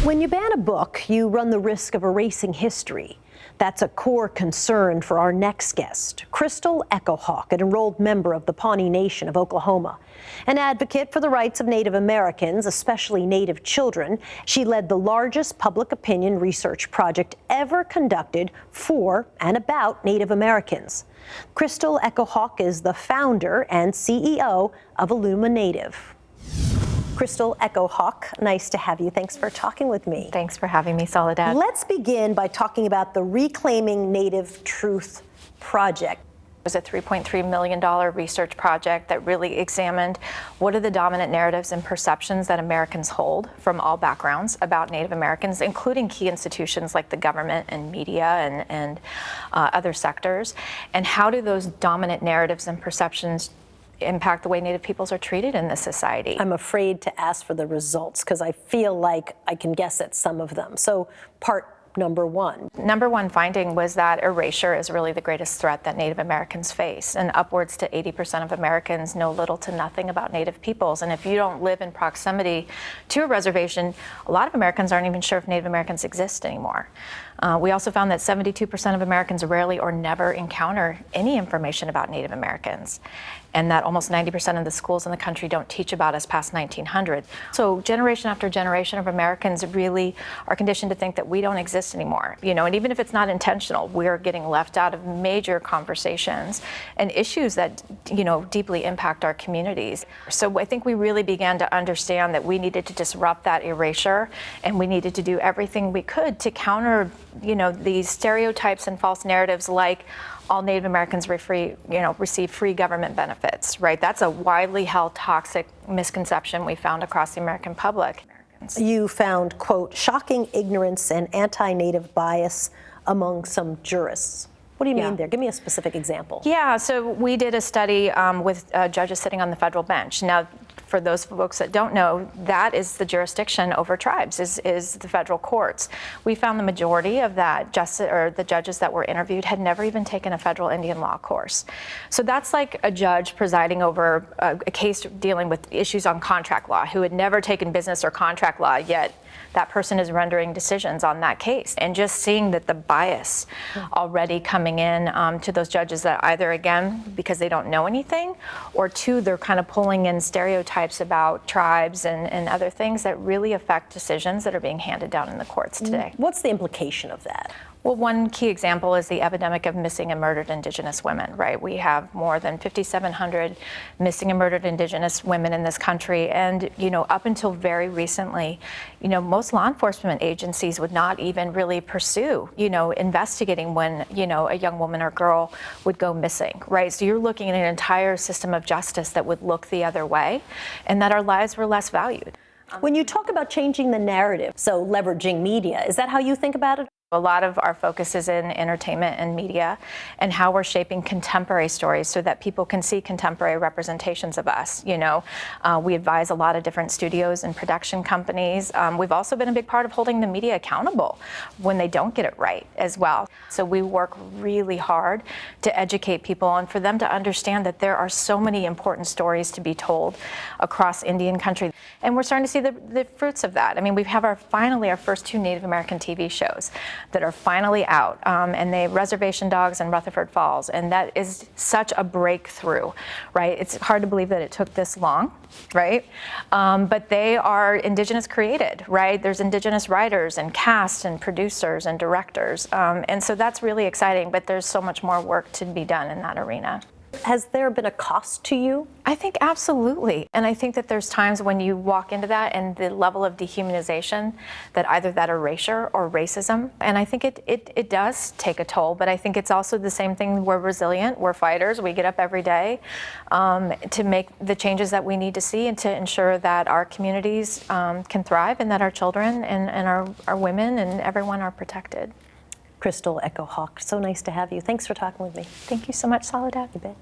When you ban a book, you run the risk of erasing history. That's a core concern for our next guest, Crystal Echohawk, an enrolled member of the Pawnee Nation of Oklahoma. An advocate for the rights of Native Americans, especially Native children, she led the largest public opinion research project ever conducted for and about Native Americans. Crystal Echohawk is the founder and CEO of Illuma Native. Crystal Echohawk, nice to have you. Thanks for talking with me. Thanks for having me, Soledad. Let's begin by talking about the Reclaiming Native Truth project. It was a $3.3 million research project that really examined what are the dominant narratives and perceptions that Americans hold from all backgrounds about Native Americans, including key institutions like the government and media and other sectors, and how do those dominant narratives and perceptions impact the way Native peoples are treated in this society. I'm afraid to ask for the results because I feel like I can guess at some of them. So part number one. Number one finding was that erasure is really the greatest threat that Native Americans face, and upwards to 80% of Americans know little to nothing about Native peoples. And if you don't live in proximity to a reservation, a lot of Americans aren't even sure if Native Americans exist anymore. We also found that 72% of Americans rarely or never encounter any information about Native Americans, and that almost 90% of the schools in the country don't teach about us past 1900. So generation after generation of Americans really are conditioned to think that we don't exist anymore. And even if it's not intentional, we're getting left out of major conversations and issues that, deeply impact our communities. So I think we really began to understand that we needed to disrupt that erasure, and we needed to do everything we could to counter these stereotypes and false narratives like all Native Americans receive free government benefits, right? That's a widely held toxic misconception we found across the American public. You found, quote, shocking ignorance and anti-Native bias among some jurists. What do you mean there? Give me a specific example. Yeah, so we did a study with judges sitting on the federal bench. Now, for those folks that don't know, that is the jurisdiction over tribes, is the federal courts. We found the majority of the judges that were interviewed had never even taken a federal Indian law course. So that's like a judge presiding over a case dealing with issues on contract law who had never taken business or contract law, yet that person is rendering decisions on that case. And just seeing that the bias already coming in to those judges that either, again, because they don't know anything, or two, they're kind of pulling in stereotypes about tribes and other things that really affect decisions that are being handed down in the courts today. What's the implication of that? Well, one key example is the epidemic of missing and murdered Indigenous women, right? We have more than 5,700 missing and murdered Indigenous women in this country. And, up until very recently, most law enforcement agencies would not even really pursue, investigating when, a young woman or girl would go missing, right? So you're looking at an entire system of justice that would look the other way, and that our lives were less valued. When you talk about changing the narrative, so leveraging media, is that how you think about it? A lot of our focus is in entertainment and media and how we're shaping contemporary stories so that people can see contemporary representations of us. We advise a lot of different studios and production companies. We've also been a big part of holding the media accountable when they don't get it right as well. So we work really hard to educate people and for them to understand that there are so many important stories to be told across Indian country. And we're starting to see the fruits of that. I mean, we have finally our first two Native American TV shows that are finally out, and they Reservation Dogs and Rutherford Falls, and that is such a breakthrough, right? It's hard to believe that it took this long, right? But they are Indigenous created, right? There's Indigenous writers and cast and producers and directors, and so that's really exciting, but there's so much more work to be done in that arena. Has there been a cost to you? I think absolutely. And I think that there's times when you walk into that and the level of dehumanization that either that erasure or racism, and I think it does take a toll, but I think it's also the same thing. We're resilient, we're fighters, we get up every day to make the changes that we need to see and to ensure that our communities can thrive and that our children and our women and everyone are protected. Crystal Echohawk, so nice to have you. Thanks for talking with me. Thank you so much, Soledad. You bet.